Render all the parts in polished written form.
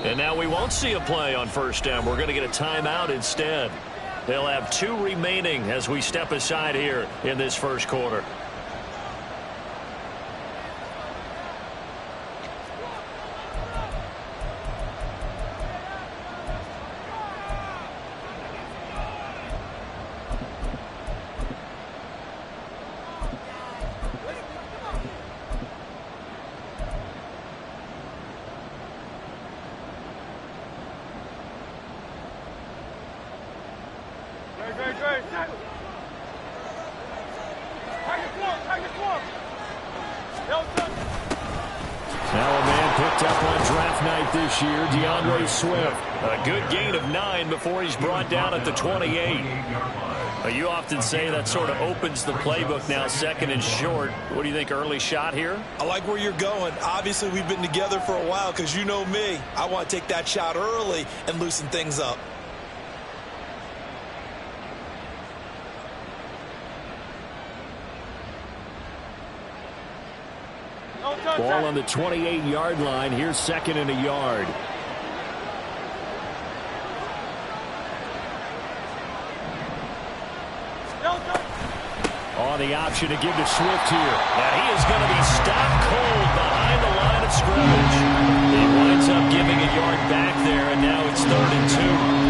And now we won't see a play on first down. We're going to get a timeout instead. They'll have 2 remaining as we step aside here in this first quarter. Now a man picked up on draft night this year, Swift. A good gain of 9 before he's brought down at the 28. You often say that sort of opens the playbook now, 2nd and short. What do you think, early shot here? I like where you're going. Obviously, we've been together for a while because you know me. I want to take that shot early and loosen things up. Ball on the 28-yard line. Here's 2nd and a yard. On the option to give to Swift here. And he is going to be stopped cold behind the line of scrimmage. He winds up giving a yard back there, and now it's 3rd and 2.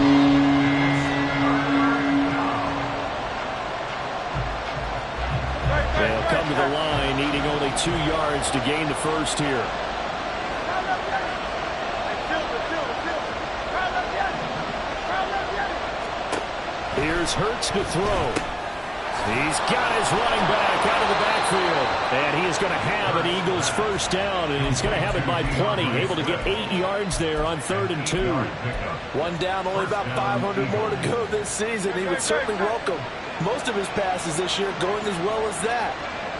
They'll come to the line, needing only 2 yards to gain the first here. Here's Hurts to throw. He's got his running back out of the backfield. And he is going to have an Eagles first down, and he's going to have it by plenty. Able to get 8 yards there on 3rd and 2. One down, only about 500 more to go this season. He would certainly welcome most of his passes this year going as well as that.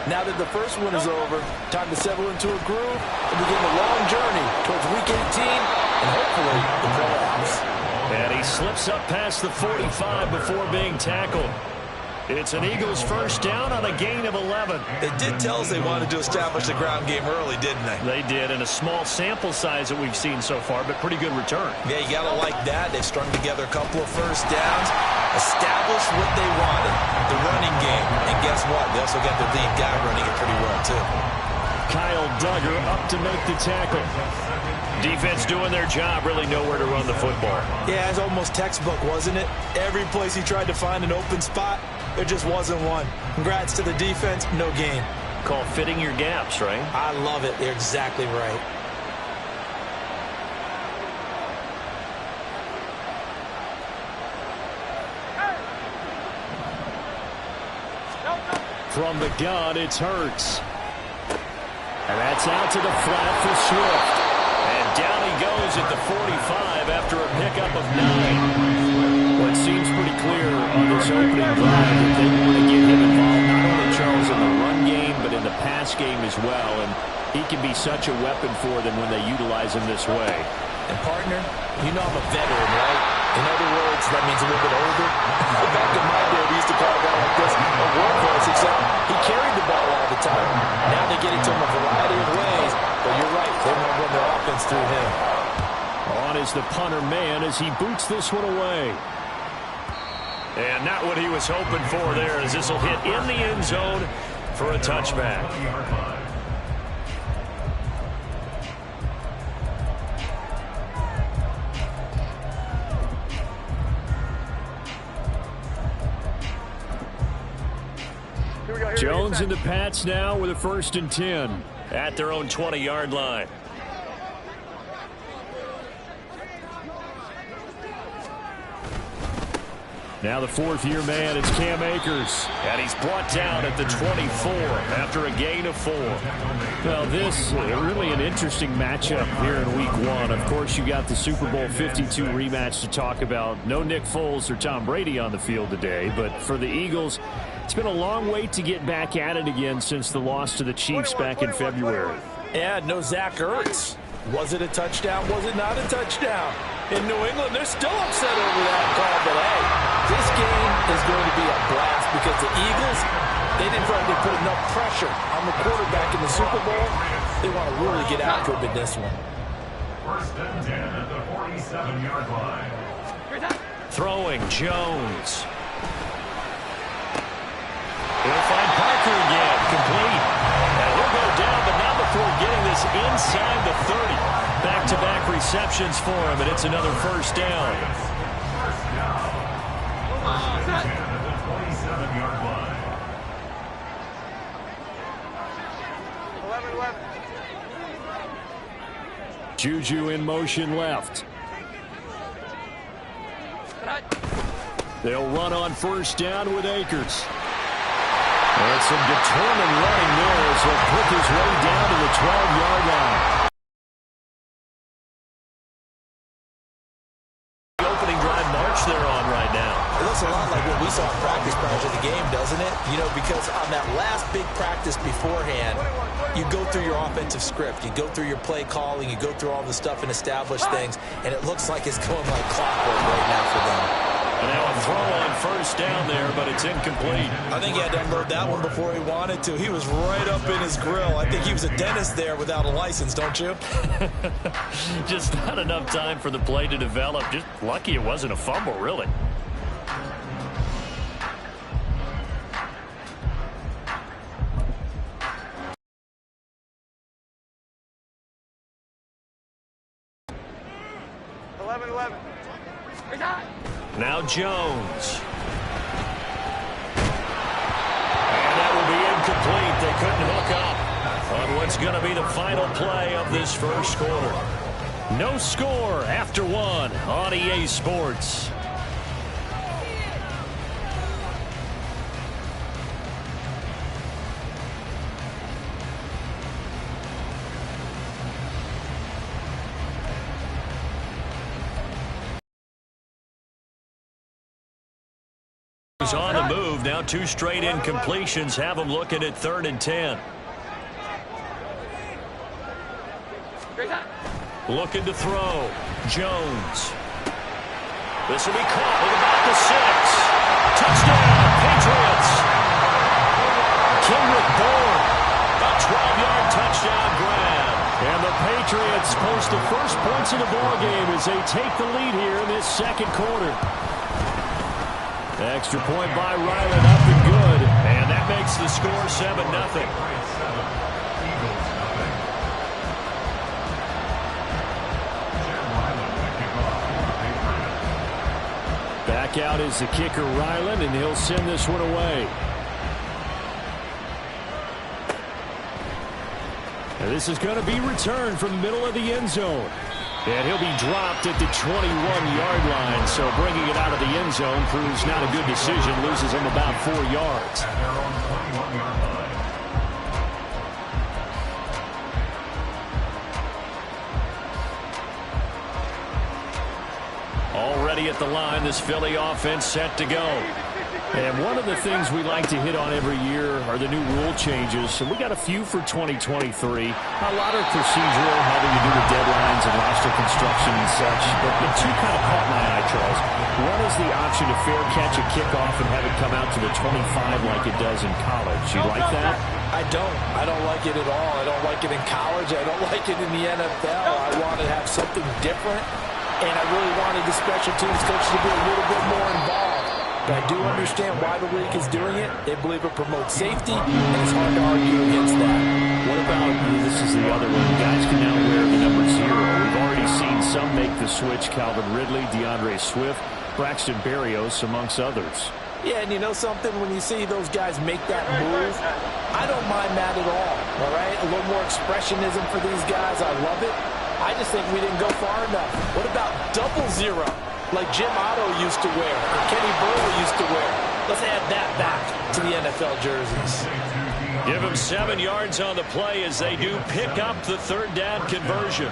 Now that the first one is over, time to settle into a groove and begin the long journey towards Week 18 and hopefully the playoffs. And he slips up past the 45 before being tackled. It's an Eagles first down on a gain of 11. They did tell us they wanted to establish the ground game early, didn't they? They did, in a small sample size that we've seen so far, but pretty good return. Yeah, you got to like that. They've strung together a couple of first downs, established what they wanted, the running game. And guess what? They also got their lead guy running it pretty well, too. Kyle Duggar up to make the tackle. Defense doing their job, really nowhere to run the football. Yeah, it's almost textbook, wasn't it? Every place he tried to find an open spot, there just wasn't one. Congrats to the defense, no gain. Called fitting your gaps, right? I love it. They're exactly right. From the gun, it's Hurts. And that's out to the flat for Swift. And down he goes at the 45 after a pickup of 9. Well, it seems pretty clear on this opening drive that they want to get him involved, not only, Charles, in the run game, but in the pass game as well. And he can be such a weapon for them when they utilize him this way. And, partner, you know I'm a veteran, right? In other words, that means a little bit older. Back in my day, we used to call a guy like this a workhorse, except he carried the ball all the time. Now they get it to him a variety of ways, but you're right, they want to run their offense through him. On is the punter man as he boots this one away. And not what he was hoping for there, as this will hit in the end zone for a touchback. Jones and the Pats now with a 1st and 10 at their own 20-yard line. Now the 4th-year man, it's Cam Akers. And he's brought down at the 24 after a gain of 4. Well, this really an interesting matchup here in Week 1. Of course, you got the Super Bowl 52 rematch to talk about. No Nick Foles or Tom Brady on the field today. But for the Eagles, it's been a long wait to get back at it again since the loss to the Chiefs back in February. Yeah, no Zach Ertz. Was it a touchdown? Was it not a touchdown? In New England, they're still upset over that call. But, hey, this game is going to be a blast because the Eagles, they didn't feel like they put enough pressure on the quarterback in the Super Bowl. They want to really get after him in this one. First and 10 at the 47-yard line. Throwing, Jones. He'll find Parker again, complete. And he'll go down, but not before getting this inside the 30. Back-to-back receptions for him, and it's another first down. First down. First and 10 at the 27-yard line. 11-11. Juju in motion left. They'll run on first down with Akers. And some determined running there as he'll pick his way down to the 12-yard line. The opening drive march they're on right now. It looks a lot like what we saw in practice prior to the game, doesn't it? You know, because on that last big practice beforehand, you go through your offensive script. You go through your play calling. You go through all the stuff and establish things. And it looks like it's going like clockwork right now for them. And now a throw on first down there, but it's incomplete. I think he had to unload that one before he wanted to. He was right up in his grill. I think he was a dentist there without a license, don't you? Just not enough time for the play to develop. Just lucky it wasn't a fumble, really. Now Jones. And that will be incomplete. They couldn't hook up on what's going to be the final play of this first quarter. No score after one on EA Sports. On the move, now two straight incompletions have him looking at 3rd and 10. Looking to throw. Jones. This will be caught at about the 6. Touchdown, Patriots. Kendrick Bourne, a 12-yard touchdown grab. And the Patriots post the first points of the ballgame as they take the lead here in this second quarter. Extra point by Ryland, up and good. And that makes the score 7-0. Back out is the kicker, Ryland, and he'll send this one away. And this is going to be returned from the middle of the end zone. And he'll be dropped at the 21-yard line, so bringing it out of the end zone proves not a good decision, loses him about 4 yards. Already at the line, this Philly offense set to go. And one of the things we like to hit on every year are the new rule changes. So we got a few for 2023. A lot are procedural, having to do with deadlines and roster construction and such. But the two kind of caught my eye, Charles. One is the option to fair catch a kickoff and have it come out to the 25 like it does in college. You like that? I don't. I don't like it at all. I don't like it in college. I don't like it in the NFL. I want to have something different. And I really wanted the special teams coaches to be a little bit more involved. But I do understand why the league is doing it. They believe it promotes safety, and it's hard to argue against that. What about, this is the other one, guys can now wear the number 0. We've already seen some make the switch, Calvin Ridley, DeAndre Swift, Braxton Berrios, amongst others. Yeah, and you know something? When you see those guys make that move, I don't mind that at all right? A little more expressionism for these guys. I love it. I just think we didn't go far enough. What about 00? Like Jim Otto used to wear, or Kenny Burley used to wear. Let's add that back to the NFL jerseys. Give him 7 yards on the play as they do pick up the 3rd down conversion.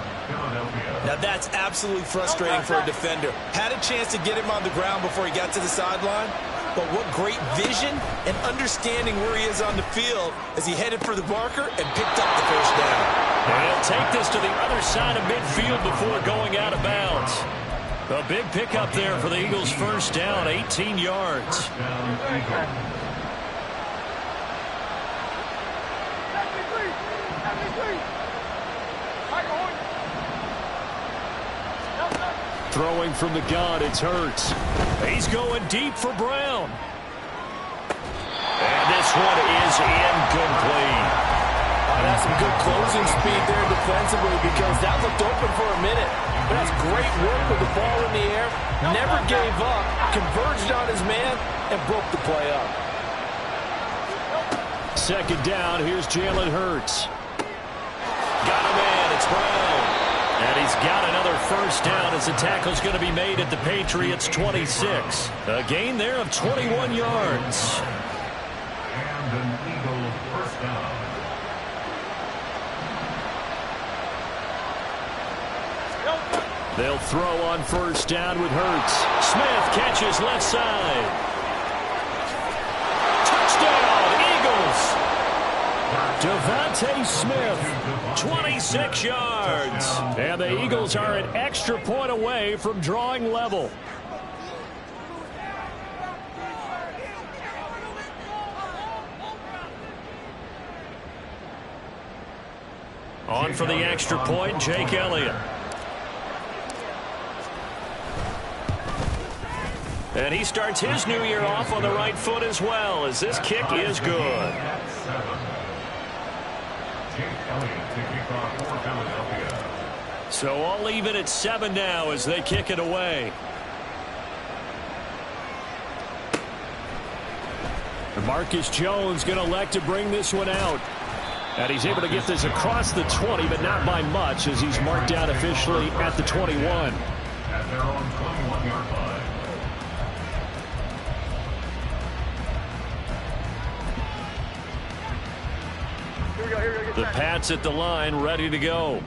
Now that's absolutely frustrating for a defender. Had a chance to get him on the ground before he got to the sideline, but what great vision and understanding where he is on the field as he headed for the marker and picked up the first down. And he'll take this to the other side of midfield before going out of bounds. A big pickup there for the Eagles. First down, 18 yards. Throwing from the gun, it's Hurts. He's going deep for Brown. And this one is incomplete. That's some good closing speed there defensively because that looked open for a minute. But that's great work with the ball in the air. Never gave up, converged on his man, and broke the play up. Second down, here's Jalen Hurts. Got a man, it's Brown. And he's got another first down as the tackle's going to be made at the Patriots' 26. A gain there of 21 yards. And an Eagle first down. They'll throw on first down with Hurts. Smith catches left side. Touchdown, Eagles. Devontae Smith, 26 yards. And the Eagles are an extra point away from drawing level. On for the extra point, Jake Elliott. And he starts his new year off on the right foot as well, as this kick is good. So all even at 7 now as they kick it away. Marcus Jones going to elect to bring this one out. And he's able to get this across the 20, but not by much, as he's marked down officially at the 21. At their own 21-yard line. The Pats at the line, ready to go.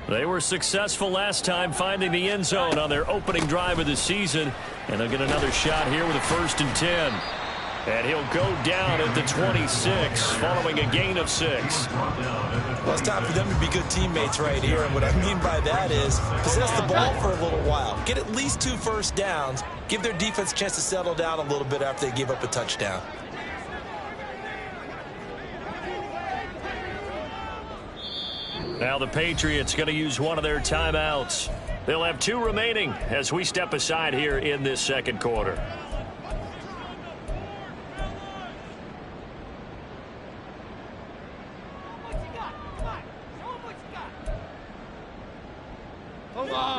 They were successful last time finding the end zone on their opening drive of the season. And they'll get another shot here with a 1st and 10. And he'll go down at the 26 following a gain of 6. Well, it's time for them to be good teammates right here. And what I mean by that is possess the ball for a little while. Get at least 2 first downs. Give their defense a chance to settle down a little bit after they give up a touchdown. Now the Patriots going to use one of their timeouts. They'll have 2 remaining as we step aside here in this second quarter.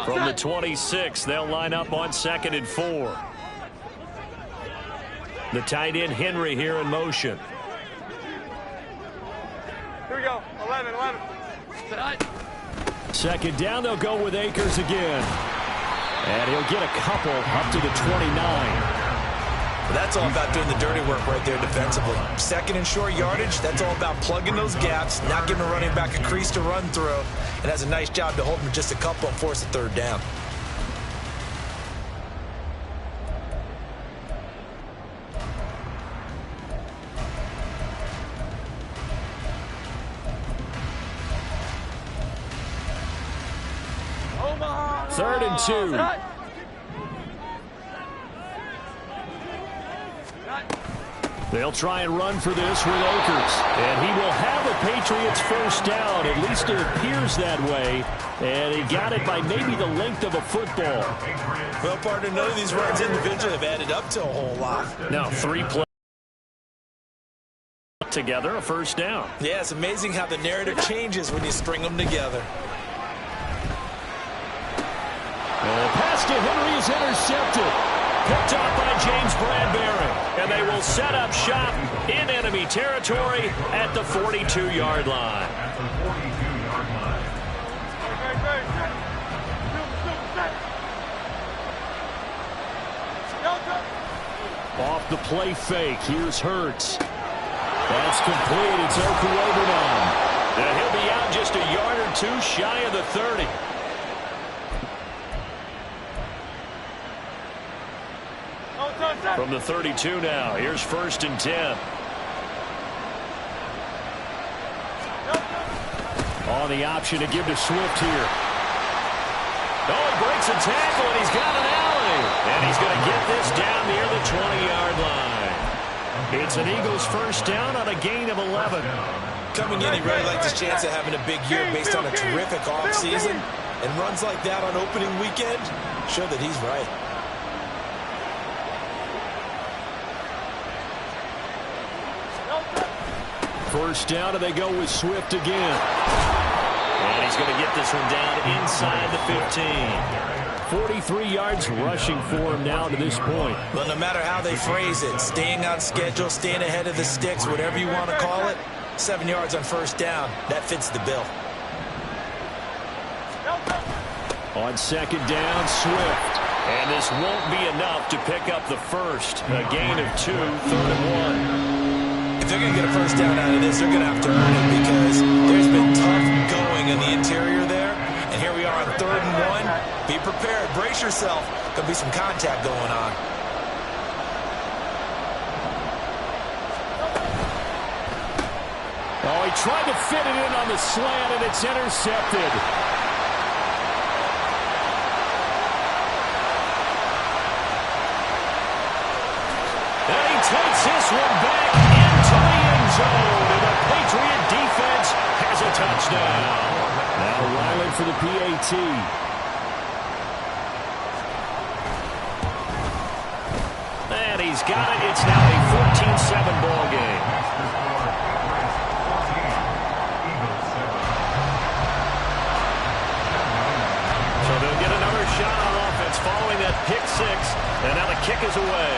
From the 26, they'll line up on 2nd and 4. The tight end Henry here in motion. Here we go, 11. Second down, they'll go with Akers again. And he'll get a couple up to the 29. That's all about doing the dirty work right there defensively. 2nd and short yardage, that's all about plugging those gaps, not giving a running back a crease to run through, and has a nice job to hold him just a couple and force a 3rd down. Third and 2. They'll try and run for this with Akers. And he will have a Patriots first down. At least it appears that way. And he got it by maybe the length of a football. Well, partner, none of these runs individually have added up to a whole lot. Now 3 plays together, a first down. Yeah, it's amazing how the narrative changes when you string them together. The pass to Henry is intercepted. Picked off by James Bradbury. And they will set up shop in enemy territory at the 42-yard line. At the 42-yard line. Off the play fake, here's Hurts. That's complete, it's Okuobunon. And he'll be out just a yard or 2 shy of the 30. From the 32 now, here's 1st and 10. On the option to give to Swift here. Oh, he breaks a tackle, and he's got an alley. And he's going to get this down near the 20-yard line. It's an Eagles first down on a gain of 11. Coming in, he really liked his chance of having a big year based on a terrific offseason. And runs like that on opening weekend show that he's right. First down, and they go with Swift again. And he's going to get this one down inside the 15. 43 yards rushing for him now to this point. Well, no matter how they phrase it, staying on schedule, staying ahead of the sticks, whatever you want to call it, 7 yards on first down, that fits the bill. On second down, Swift. And this won't be enough to pick up the first. A gain of 2, 3rd and 1. If they're going to get a first down out of this, they're going to have to earn it because there's been tough going in the interior there. And here we are on 3rd and 1. Be prepared. Brace yourself. There'll be some contact going on. Oh, he tried to fit it in on the slant, and it's intercepted. And he takes this one back into the end zone, and the Patriot defense has a touchdown. Now Riley for the PAT. And he's got it. It's now a 14-7 ball game. So they'll get another shot on offense following that pick six. And now the kick is away.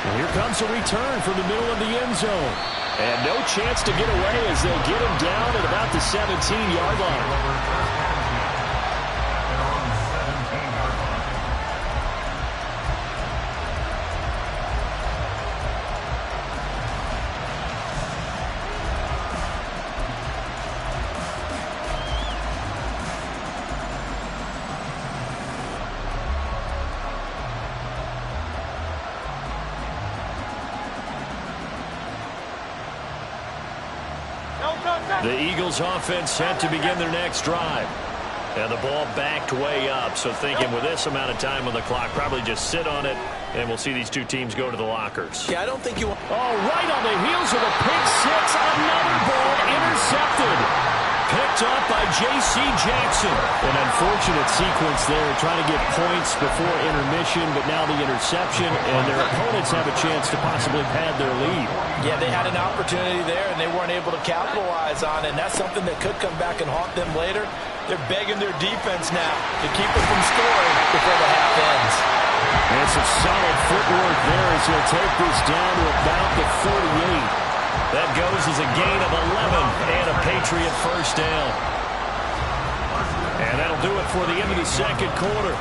And here comes a return from the middle of the end zone. And no chance to get away as they'll get him down at about the 17-yard line. The Eagles offense set to begin their next drive. And the ball backed way up. So thinking with this amount of time on the clock, probably just sit on it, and we'll see these two teams go to the lockers. Yeah, I don't think you want... Oh, right on the heels of a pick six. Another ball intercepted. Picked up by J.C. Jackson. An unfortunate sequence there, trying to get points before intermission, but now the interception, and their opponents have a chance to possibly pad their lead. Yeah, they had an opportunity there, and they weren't able to capitalize on it, and that's something that could come back and haunt them later. They're begging their defense now to keep it from scoring before the half ends. And some solid footwork there as he'll take this down to about the 48. That goes as a gain of 11 and a Patriot first down. And that'll do it for the end of the second quarter.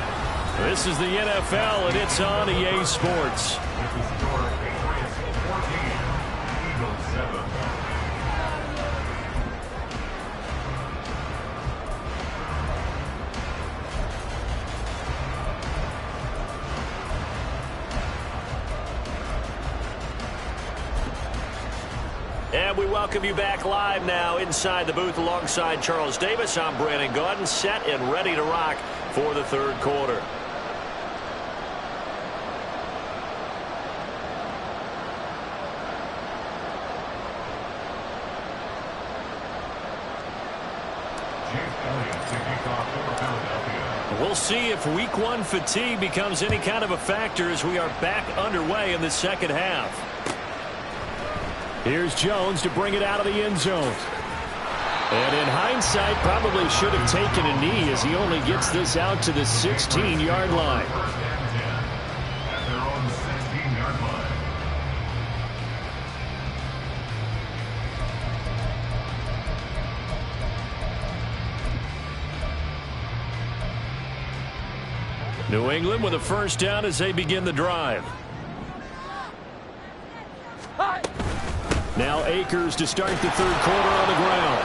This is the NFL, and it's on EA Sports. And we welcome you back live now inside the booth alongside Charles Davis. I'm Brandon Gaudin, set and ready to rock for the third quarter. We'll see if week one fatigue becomes any kind of a factor as we are back underway in the second half. Here's Jones to bring it out of the end zone. And in hindsight, probably should have taken a knee as he only gets this out to the 16-yard line. New England with a first down as they begin the drive. Now Akers to start the third quarter on the ground.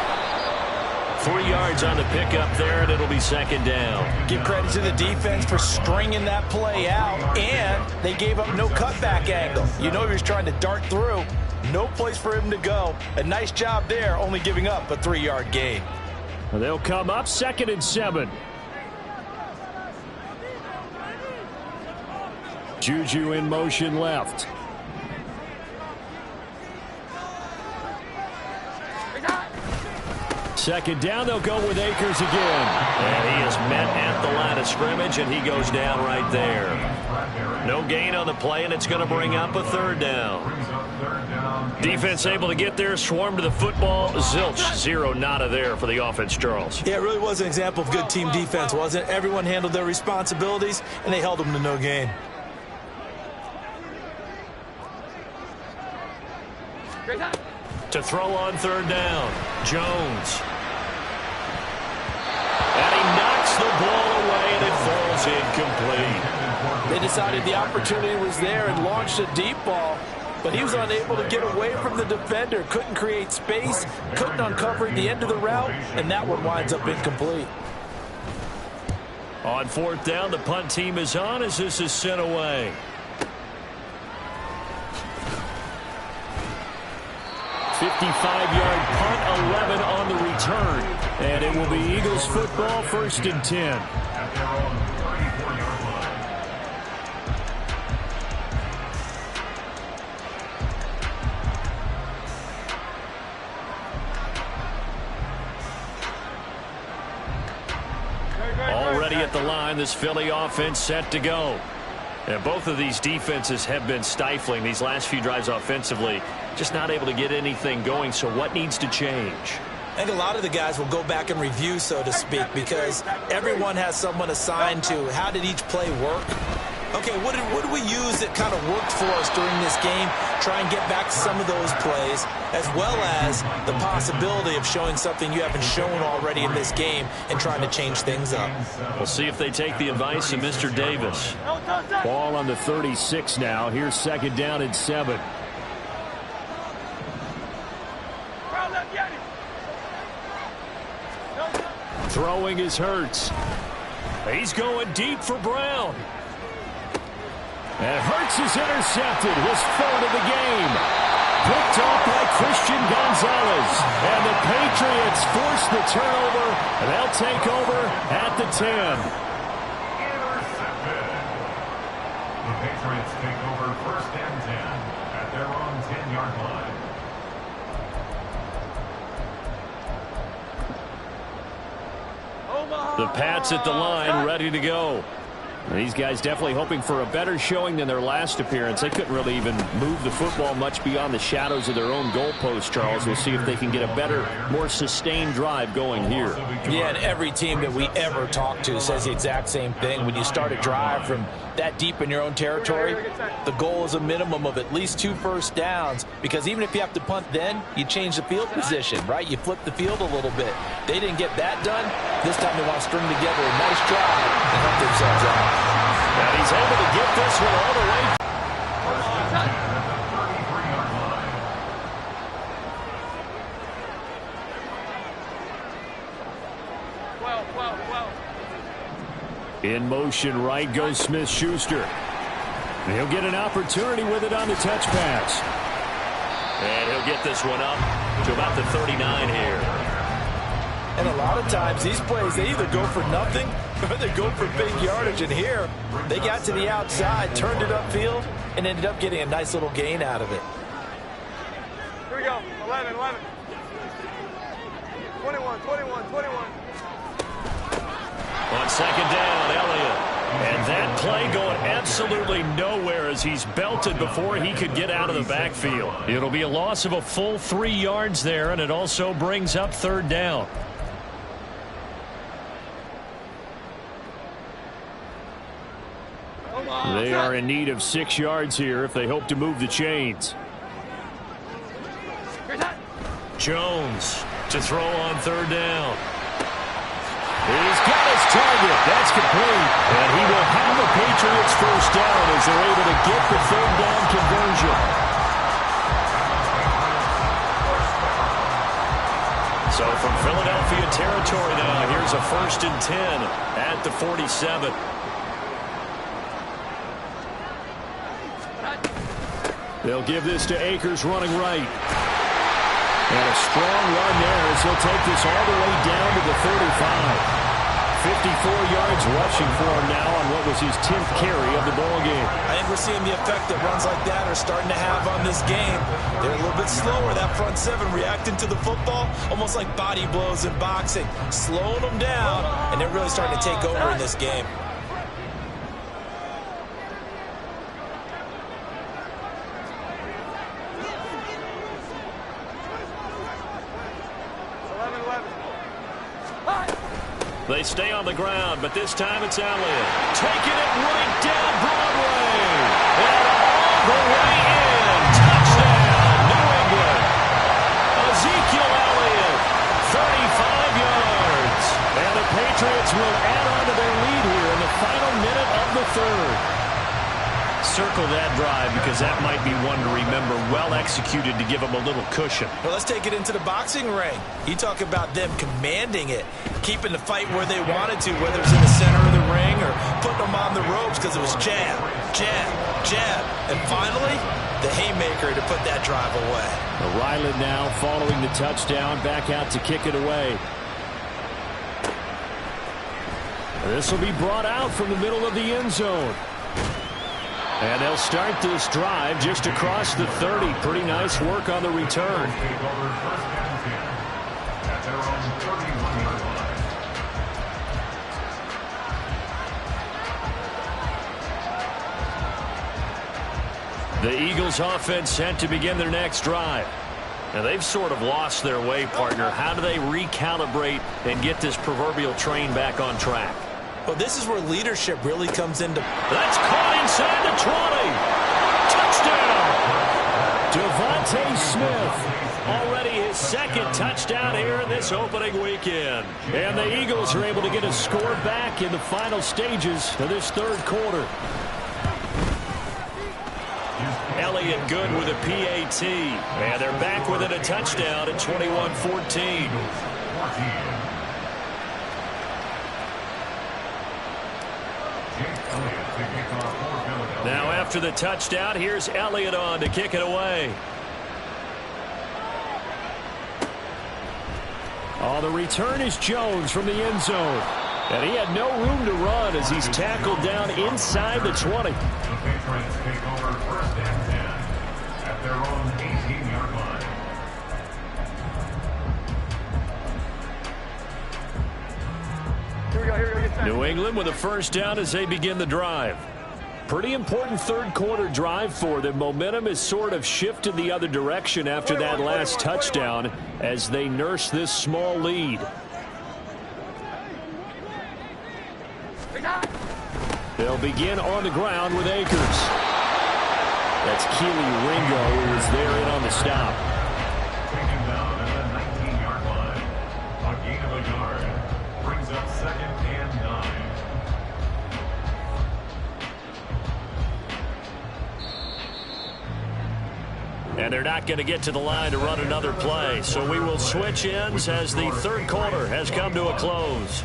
3 yards on the pickup there, and it'll be second down. Give credit to the defense for stringing that play out, and they gave up no cutback angle. You know he was trying to dart through. No place for him to go. A nice job there, only giving up a 3-yard gain. They'll come up 2nd and 7. Juju in motion left. Second down, they'll go with Akers again. And he is met at the line of scrimmage, and he goes down right there. No gain on the play, and it's going to bring up a 3rd down. Defense able to get there, swarm to the football. Zilch, 0 nada there for the offense, Charles. Yeah, it really was an example of good team defense, wasn't it? Everyone handled their responsibilities, and they held them to no gain. To throw on 3rd down, Jones. And he knocks the ball away, and it falls incomplete. They decided the opportunity was there and launched a deep ball, but he was unable to get away from the defender. Couldn't create space, couldn't uncover the end of the route, and that one winds up incomplete. On 4th down, the punt team is on as this is sent away. 55-yard punt, 11 on the return. And it will be Eagles football, 1st and 10. Already at the line, this Philly offense set to go. And both of these defenses have been stifling these last few drives offensively. Just not able to get anything going. So what needs to change? I think a lot of the guys will go back and review, so to speak, because everyone has someone assigned to how did each play work. Okay, what did we use that kind of worked for us during this game? Try and get back to some of those plays, as well as the possibility of showing something you haven't shown already in this game and trying to change things up. We'll see if they take the advice of Mr. Davis. Ball on the 36 now. Here's 2nd down and 7. Throwing is Hurts. He's going deep for Brown. And Hurts is intercepted. His 3rd of the game. Picked off by Christian Gonzalez. And the Patriots force the turnover. And they'll take over at the 10. Intercepted. The Patriots take over 1st and 10 at their own 10-yard line. The Pats at the line, ready to go. And these guys definitely hoping for a better showing than their last appearance. They couldn't really even move the football much beyond the shadows of their own goalpost, Charles. We'll see if they can get a better, more sustained drive going here. Yeah, and every team that we ever talk to says the exact same thing. When you start a drive from that deep in your own territory, the goal is a minimum of at least 2 first downs, because even if you have to punt then, you change the field position, right? You flip the field a little bit. They didn't get that done. This time they want to string together a nice drive and help themselves out. And he's able to get this one all the way. In motion right goes Smith-Schuster. He'll get an opportunity with it on the touch pass. And he'll get this one up to about the 39 here. And a lot of times these plays, they either go for nothing or they go for big yardage. And here, they got to the outside, turned it upfield, and ended up getting a nice little gain out of it. Here we go. 11, 11. 21, 21, 21. On 2nd down, Elliott. And that play going absolutely nowhere as he's belted before he could get out of the backfield. It'll be a loss of a full 3 yards there, and it also brings up 3rd down. They are in need of 6 yards here if they hope to move the chains. Jones to throw on 3rd down. He's got his target. That's complete. And he will have the Patriots first down as they're able to get the 3rd down conversion. So from Philadelphia territory now, here's a 1st and 10 at the 47. They'll give this to Akers running right. And a strong run there as he'll take this all the way down to the 35. 54 yards rushing for him now on what was his 10th carry of the ball game. I think we're seeing the effect that runs like that are starting to have on this game. They're a little bit slower, that front seven reacting to the football, almost like body blows in boxing, slowing them down, and they're really starting to take over in this game. They stay on the ground, but this time it's Elliott. Taking it right down Broadway. And all the way in. Touchdown, New England. Ezekiel Elliott, 35 yards. And the Patriots will add on to their lead here in the final minute of the third. Circle that drive because that might be one to remember. Well executed to give them a little cushion. Well, let's take it into the boxing ring. You talk about them commanding it, keeping the fight where they wanted to, whether it's in the center of the ring or putting them on the ropes because it was jab, jab, jab. And finally, the haymaker to put that drive away. Ryland now following the touchdown, back out to kick it away. This will be brought out from the middle of the end zone. And they'll start this drive just across the 30. Pretty nice work on the return. The Eagles offense set to begin their next drive. Now they've sort of lost their way, partner. How do they recalibrate and get this proverbial train back on track? Well, this is where leadership really comes into. That's caught inside the 20. Touchdown. Devontae Smith. Already his second touchdown here in this opening weekend. And the Eagles are able to get a score back in the final stages of this third quarter. Elliott good with a PAT. And they're back within a touchdown at 21-14. Now after the touchdown, here's Elliott on to kick it away. Oh, the return is Jones from the end zone. And he had no room to run as he's tackled down inside the 20. The Patriots take over first and 10 at their own 18-yard line. Here we go, get set. New England with a first down as they begin the drive. Pretty important third quarter drive for them. Momentum has sort of shifted the other direction after that last touchdown as they nurse this small lead. They'll begin on the ground with Akers. That's Keely Ringo who was there in on the stop. Taken down at the 19-yard line. A gain of a yard brings up 2nd and 9. And they're not going to get to the line to run another play. So we will switch ends as the third quarter has come to a close.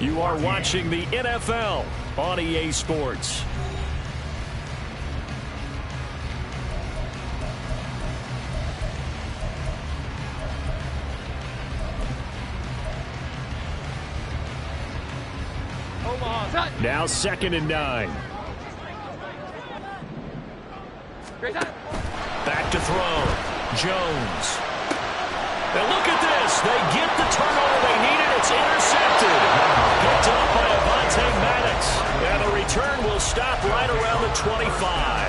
You are watching the NFL on EA Sports. Now 2nd and 9. Back to throw. Jones. And look at this. They get the turnover they needed. It's intercepted. Picked up by Avonte Maddox. And the return will stop right around the 25.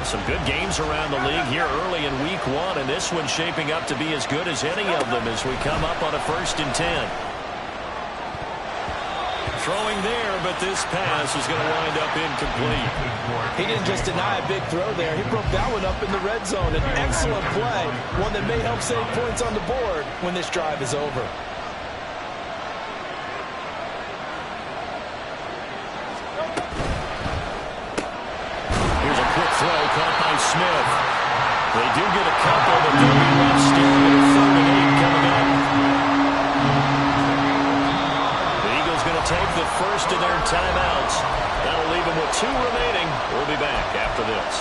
Some good games around the league here early in week 1, and this one's shaping up to be as good as any of them as we come up on a 1st and 10. Throwing there, but this pass is going to wind up incomplete. He didn't just deny a big throw there. He broke that one up in the red zone. An excellent play, one that may help save points on the board when this drive is over. Here's a quick throw caught by Smith. They do get a couple, but they'll be left still with a 3rd and 8 coming up. The Eagles going to take the first of their timeouts. That'll leave them with 2 remaining. We'll be back after this.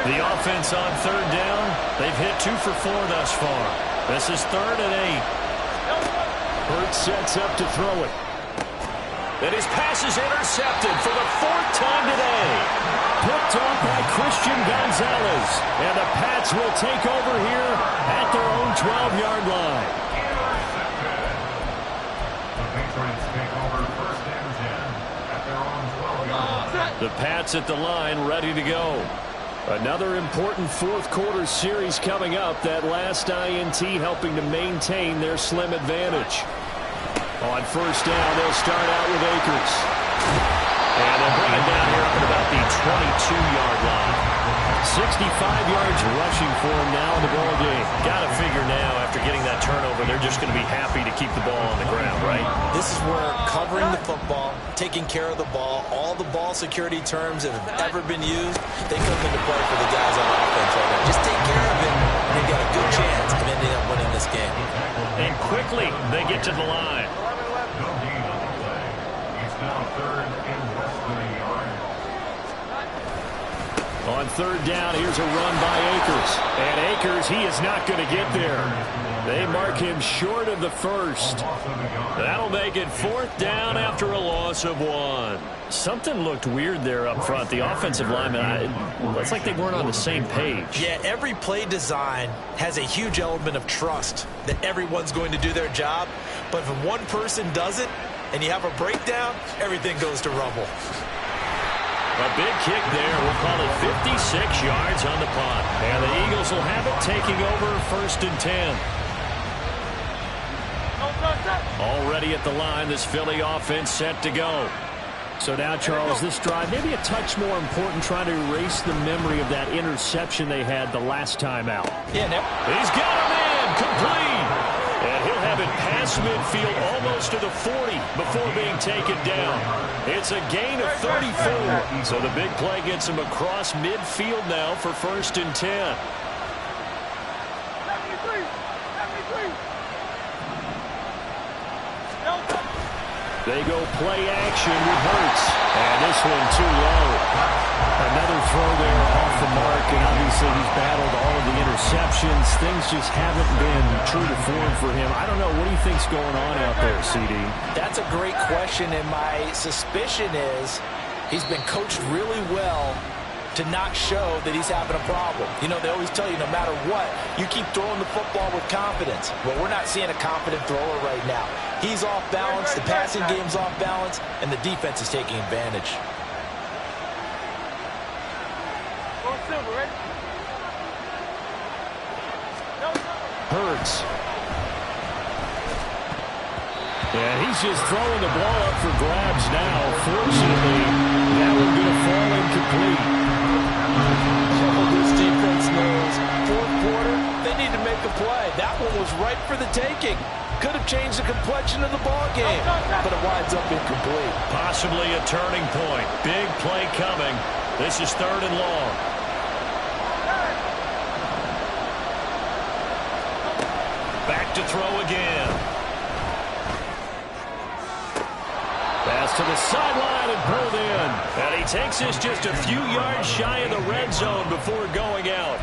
The offense on third down, they've hit 2 for 4 thus far. This is 3rd and 8. Hurts sets up to throw it. And his pass is intercepted for the 4th time today. Picked off by Christian Gonzalez. And the Pats will take over here at their own 12-yard line. The Patriots take over 1st and 10 at their own 12-yard line. The Pats at the line, ready to go. Another important fourth-quarter series coming up. That last INT helping to maintain their slim advantage. On first down, they'll start out with Akers. And they'll bring it down here up at about the 22-yard line. 65 yards rushing for him now in the ball game. Got to figure now, after getting that turnover, they're just going to be happy to keep the ball on the ground, right? This is where covering the football, taking care of the ball, all the ball security terms that have ever been used, they come into play for the guys on offense right now. Just take care of it, and they've got a good chance of ending up winning this game. And quickly, they get to the line. No gain on the play. It's now 3rd and less than a yard. On third down, here's a run by Akers. And Akers, he is not going to get there. They mark him short of the first. That'll make it 4th down after a loss of 1. Something looked weird there up front. The offensive linemen, it's like they weren't on the same page. Yeah, every play design has a huge element of trust that everyone's going to do their job. But if one person does it and you have a breakdown, everything goes to rumble. A big kick there. We'll call it 56 yards on the punt. And the Eagles will have it taking over 1st and 10. Already at the line, this Philly offense set to go. So now, Charles, this drive maybe a touch more important, trying to erase the memory of that interception they had the last time out. Yeah, he's got him in, complete. And he'll have it past midfield almost to the 40 before being taken down. It's a gain of 34. So the big play gets him across midfield now for 1st and 10. They go play action with Hurts. And this one too low. Another throw there off the mark, and obviously he's battled all of the interceptions. Things just haven't been true to form for him. I don't know. What do you think's going on out there, CD? That's a great question, and my suspicion is he's been coached really well to not show that he's having a problem. You know, they always tell you no matter what, you keep throwing the football with confidence. Well, we're not seeing a confident thrower right now. He's off balance, the passing game's off balance, and the defense is taking advantage. Hurts. And he's just throwing the ball up for grabs now. Fortunately, that one going to fall incomplete. This defense knows 4th quarter, they need to make a play. That one was right for the taking. Could have changed the complexion of the ball game, but it winds up incomplete. Possibly a turning point. Big play coming. This is 3rd and long. Back to throw again. Pass to the sideline and pulled in. And he takes this just a few yards shy of the red zone before going out.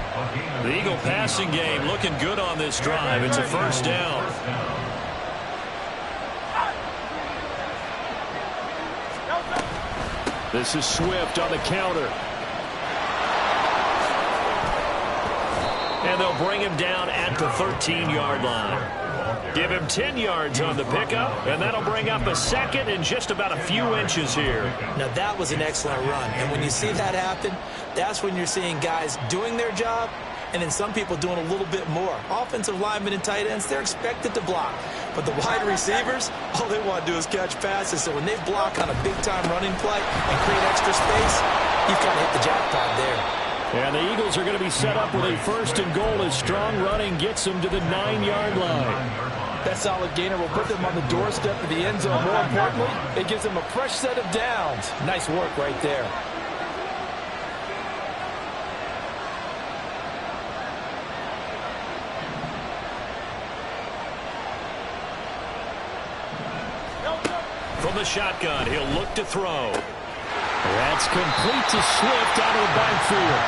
The Eagle passing game looking good on this drive. It's a 1st down. This is Swift on the counter. And they'll bring him down at the 13-yard line. Give him 10 yards on the pickup, and that'll bring up a 2nd and just about a few inches here. Now, that was an excellent run. And when you see that happen, that's when you're seeing guys doing their job and then some people doing a little bit more. Offensive linemen and tight ends, they're expected to block. But the wide receivers, all they want to do is catch passes. So when they block on a big-time running play and create extra space, you've kind of hit the jackpot there. And the Eagles are going to be set up with a 1st and goal as strong running gets them to the 9-yard line. That solid gainer will put them on the doorstep of the end zone. More importantly, it gives them a fresh set of downs. Nice work right there. From the shotgun, he'll look to throw. That's complete to Swift out of the backfield.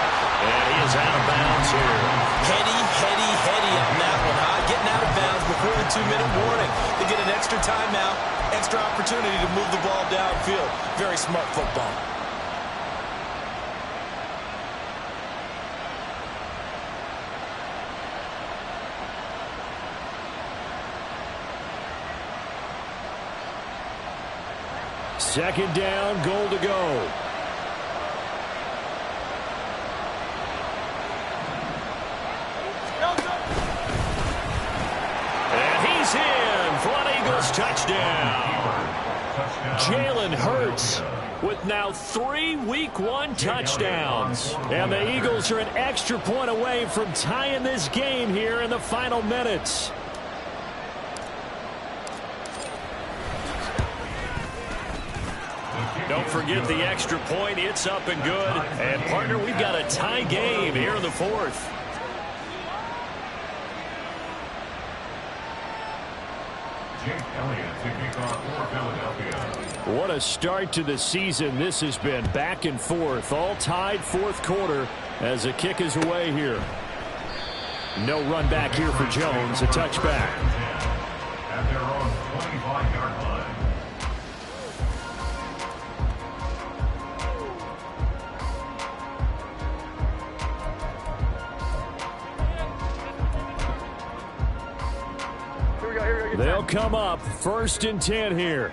And he is out of bounds here. Heady on that one, huh? Getting out of bounds before the 2-minute warning. They get an extra timeout, extra opportunity to move the ball downfield. Very smart football. Second down, goal to go. And he's in for an Eagles touchdown. Jalen Hurts with now 3 Week 1 touchdowns. And the Eagles are an extra point away from tying this game here in the final minutes. Don't forget the extra point. It's up and good. And, partner, we've got a tie game here in the fourth. What a start to the season this has been. Back and forth, all tied fourth quarter as the kick is away here. No run back here for Jones, a touchback. At their own 25-yard line. They'll come up 1st and 10 here.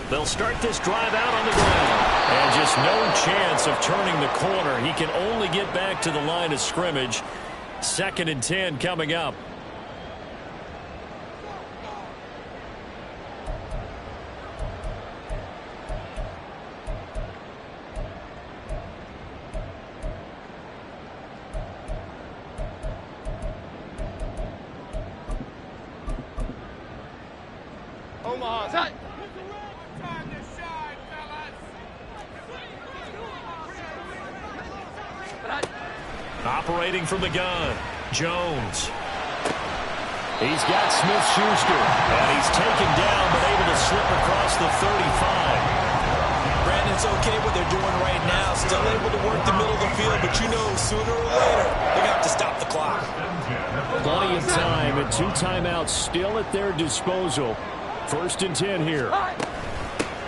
They'll start this drive out on the ground. And just no chance of turning the corner. He can only get back to the line of scrimmage. 2nd and 10 coming up. Operating from the gun, Jones. He's got Smith-Schuster. And he's taken down, but able to slip across the 35. Brandon, it's okay what they're doing right now. Still able to work the middle of the field, but you know sooner or later they're going to have to stop the clock. Plenty of time and 2 timeouts still at their disposal. 1st and 10 here.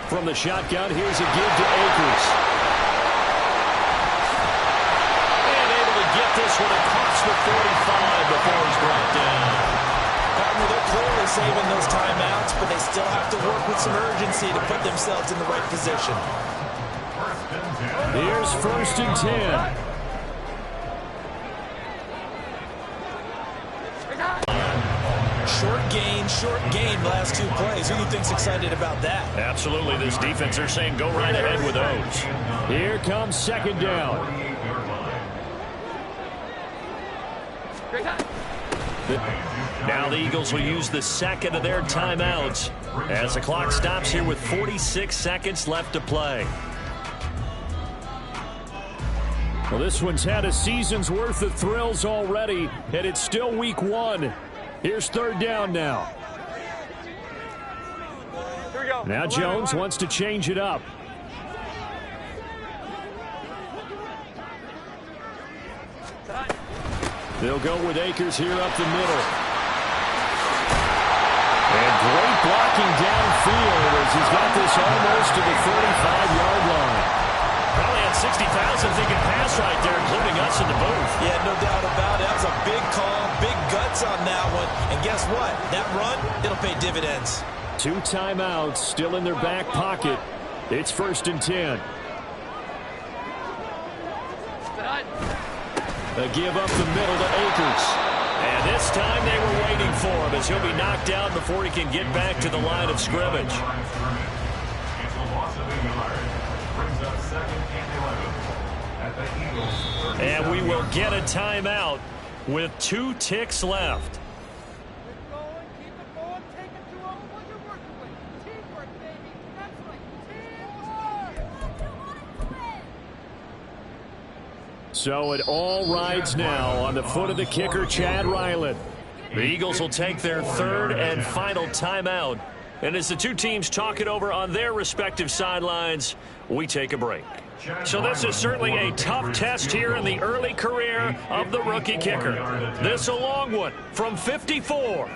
From the shotgun, here's a give to Akers. And able to get this one across the 45 before he's brought down. Partner, they're clearly saving those timeouts, but they still have to work with some urgency to put themselves in the right position. Here's 1st and 10. Short gain last 2 plays. Who do you think's excited about that? Absolutely. This defense, they're saying go right ahead with those. Here comes 2nd down. Now the Eagles will use the 2nd of their timeouts as the clock stops here with 46 seconds left to play. Well, this one's had a season's worth of thrills already, and it's still week 1. Here's 3rd down now. Now Jones wants to change it up. They'll go with Akers here up the middle. And great blocking downfield as he's got this almost to the 35-yard line. Probably had 60,000 thinking pass right there, including us in the booth. Yeah, no doubt about it. That was a big call, big guts on that one. And guess what? That run, it'll pay dividends. 2 timeouts still in their back pocket. It's 1st and 10. A give up the middle to Akers. And this time they were waiting for him as he'll be knocked down before he can get back to the line of scrimmage. It's a loss of a yard. Brings up 2nd and 11 at the Eagles. And we will get a timeout with 2 ticks left. So it all rides now on the foot of the kicker, Chad Ryland. The Eagles will take their third and final timeout. And as the two teams talk it over on their respective sidelines, we take a break. So this is certainly a tough test here in the early career of the rookie kicker. This a long one from 54.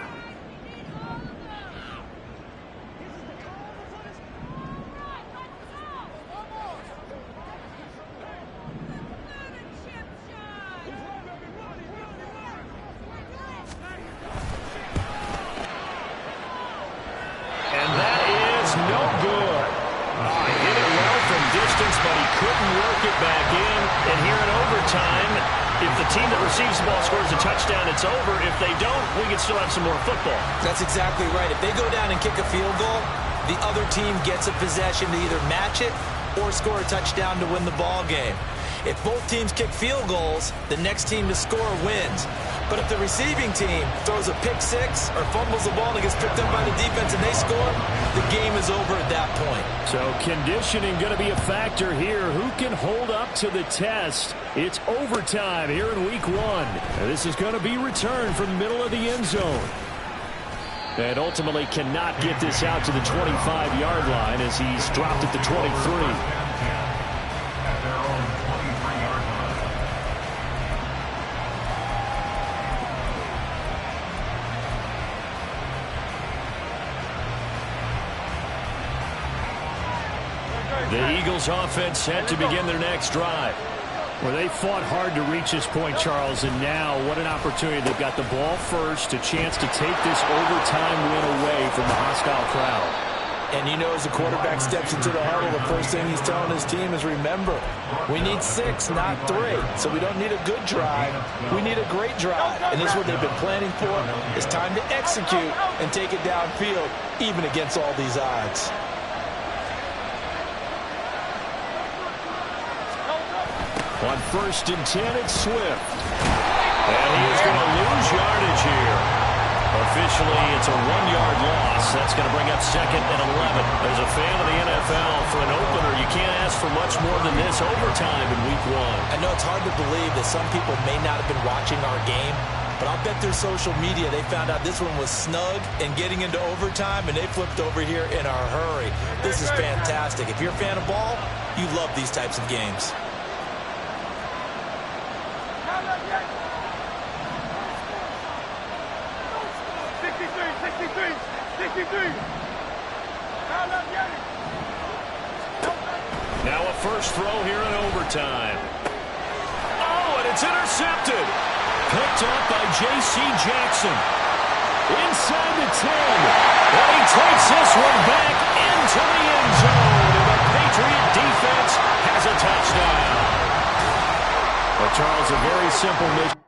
But he couldn't work it back in. And here in overtime, if the team that receives the ball scores a touchdown, it's over. If they don't, we can still have some more football. That's exactly right. If they go down and kick a field goal, the other team gets a possession to either match it or score a touchdown to win the ball game. If both teams kick field goals, the next team to score wins. But if the receiving team throws a pick six or fumbles the ball and it gets picked up by the defense and they score, the game is over at that point. So conditioning going to be a factor here. Who can hold up to the test? It's overtime here in week one. And this is going to be returned from the middle of the end zone. And ultimately cannot get this out to the 25-yard line as he's dropped at the 23. The Eagles offense set to begin their next drive. Well, they fought hard to reach this point, Charles, and now what an opportunity. They've got the ball first, a chance to take this overtime win away from the hostile crowd. And you know, as the quarterback steps into the huddle, the first thing he's telling his team is, remember, we need 6, not 3. So we don't need a good drive. We need a great drive. And this is what they've been planning for. It's time to execute and take it downfield, even against all these odds. On 1st and 10, it's Swift. And he is going to lose yardage here. Officially, it's a 1-yard loss. That's going to bring up 2nd and 11. As a fan of the NFL, for an opener, you can't ask for much more than this overtime in week one. I know it's hard to believe that some people may not have been watching our game, but I'll bet through social media they found out this one was snug and getting into overtime, and they flipped over here in a hurry. This is fantastic. If you're a fan of ball, you love these types of games. Now a first throw here in overtime. Oh, and it's intercepted. Picked up by J.C. Jackson. Inside the 10. And he takes this one back into the end zone. And the Patriot defense has a touchdown. Well, Charles, a very simple mission.